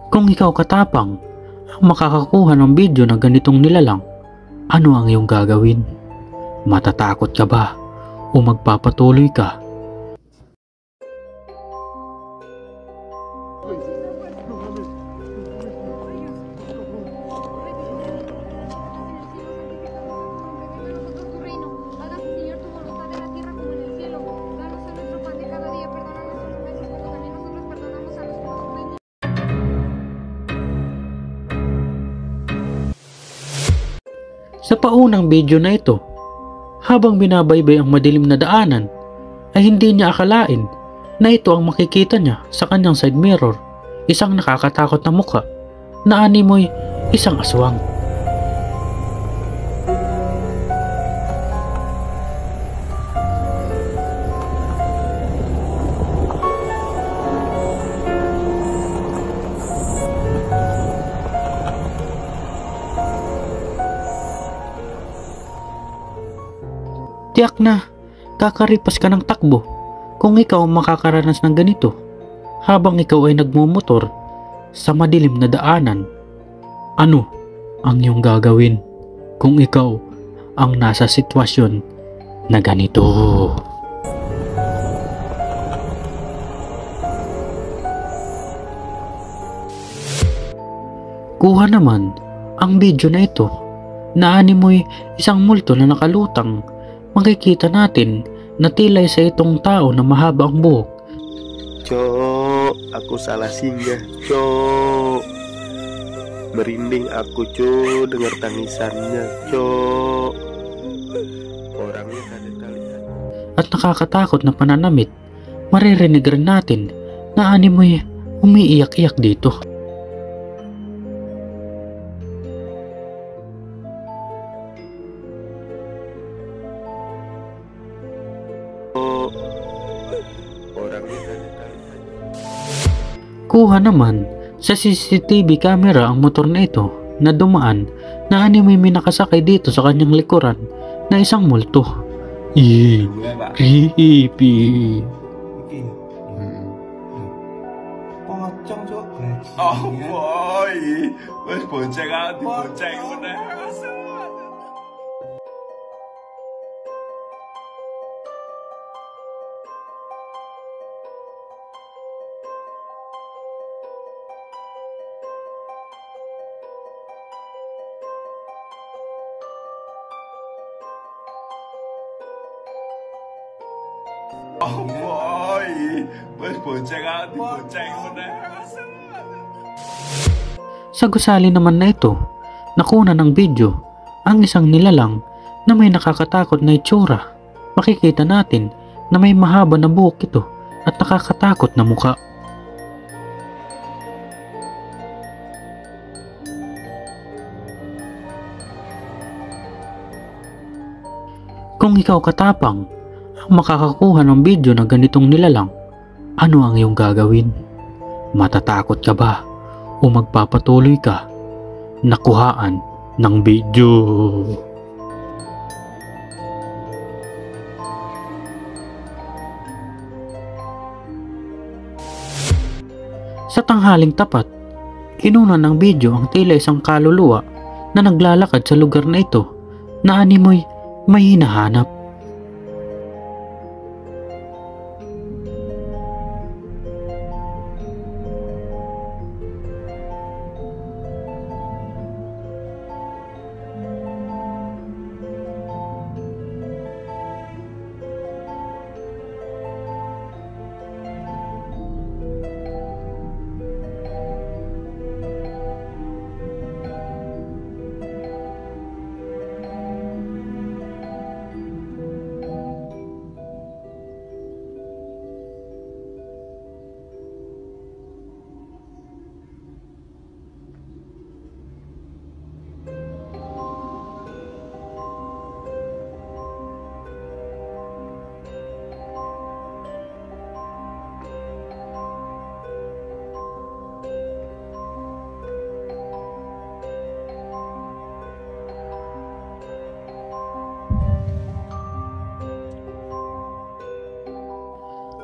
Kung ikaw katapang ang makakakuha ng video na ganitong nilalang, ano ang iyong gagawin? Matatakot ka ba o magpapatuloy ka? Sa paunang video na ito, habang binabaybay ang madilim na daanan, ay hindi niya akalain na ito ang makikita niya sa kanyang side mirror, isang nakakatakot na mukha na animoy isang aswang. Tiyak na kakaripas ka ng takbo kung ikaw makakaranas ng ganito habang ikaw ay nagmumotor sa madilim na daanan. Ano ang iyong gagawin kung ikaw ang nasa sitwasyon na ganito? Kuha naman ang video na ito na animoy isang multo na nakalutang. Makikita natin na tila sa itong tao na mahaba ang buhok. Cok, aku salah singgah, Cok. Merinding aku, Cok, dengar tangisannya, Cok. Orangnya kada lihat. At nakakatakot na pananamit, maririnig rin natin na animoy umiiyak-iyak dito. Kuha naman sa CCTV camera ang motor na ito na dumaan na animoy may nakasakay dito sa kanyang likuran na isang multo. Creepy. Pocong, Cok. Oh boy, wes bonceng aku dibonceng meneh. Oh boy, wes bonceng aku dibonceng meneh. Sa gusali naman na ito, nakuna ng video ang isang nilalang na may nakakatakot na itsura. Makikita natin na may mahaba na buhok ito at nakakatakot na mukha. Kung ikaw katapang ang makakakuha ng video na ganitong nilalang, ano ang iyong gagawin? Matatakot ka ba o magpapatuloy ka na kuhaan ng video? Sa tanghaling tapat, kinuna ng video ang tila isang kaluluwa na naglalakad sa lugar na ito na animoy may hinahanap.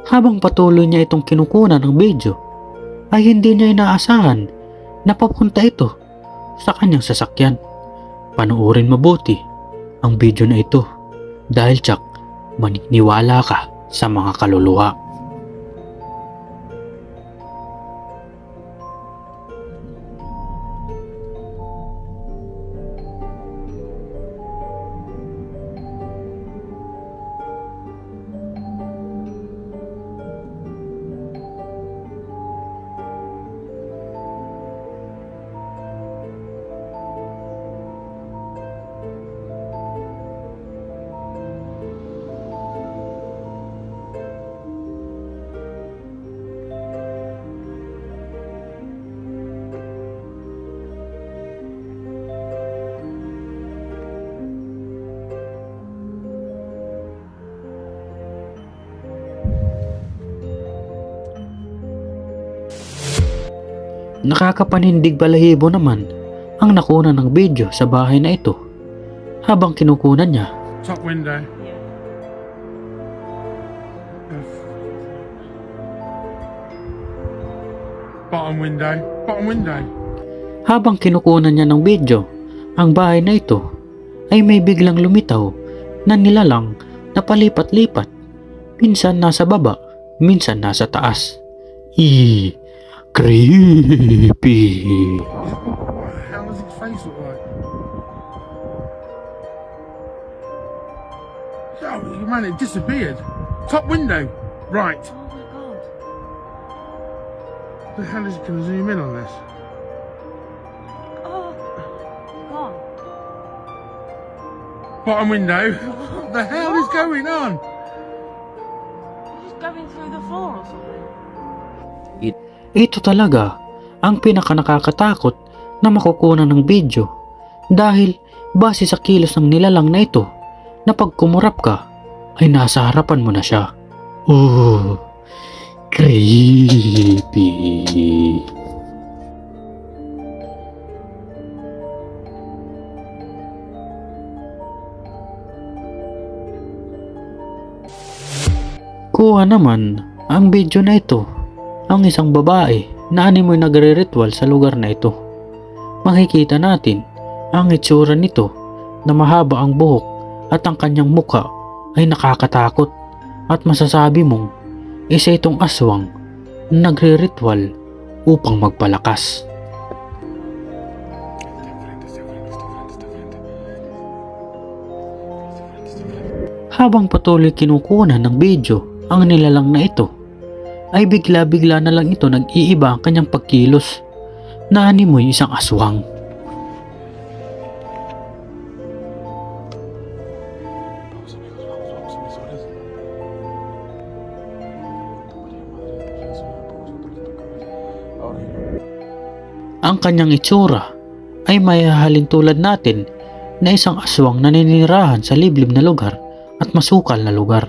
Habang patuloy niya itong kinukunan ng video, ay hindi niya inaasahan na papunta ito sa kanyang sasakyan. Panoorin mabuti ang video na ito dahil tsak maniniwala ka sa mga kaluluwa. Nakakapanindig balahibo naman ang nakuna ng video sa bahay na ito habang kinukunan niya. Top window. Bottom window. Bottom window. Habang kinukunan niya ng video ang bahay na ito ay may biglang lumitaw na nilalang na palipat-lipat. Minsan nasa baba, minsan nasa taas. Creepy. How does its face look like? Oh man, it disappeared. Top window. Right. Oh my god. The hell is it going to zoom in on this? Oh, gone. Bottom window. What the hell is going on? Just going through the floor or something. Ito talaga ang pinaka nakakatakot na makukunan ng video dahil base sa kilos ng nilalang na ito na pag kumurap ka ay nasa harapan mo na siya. Creepy. Kuha naman ang video na ito ang isang babae na animoy nagre-ritual sa lugar na ito. Makikita natin ang itsura nito na mahaba ang buhok at ang kanyang mukha ay nakakatakot at masasabi mong isa itong aswang na nagre-ritual upang magpalakas. Habang patuloy kinukunan ng video ang nilalang na ito, ay bigla-bigla na lang ito nag-iiba ang kanyang pagkilos na animoy isang aswang. Ang kanyang itsura ay mayahalin tulad natin na isang aswang na naninirahan sa liblib na lugar at masukal na lugar,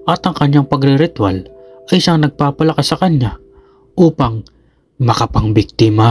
at ang kanyang pagre-ritual ay siyang nagpapalakas sa kanya upang makapangbiktima.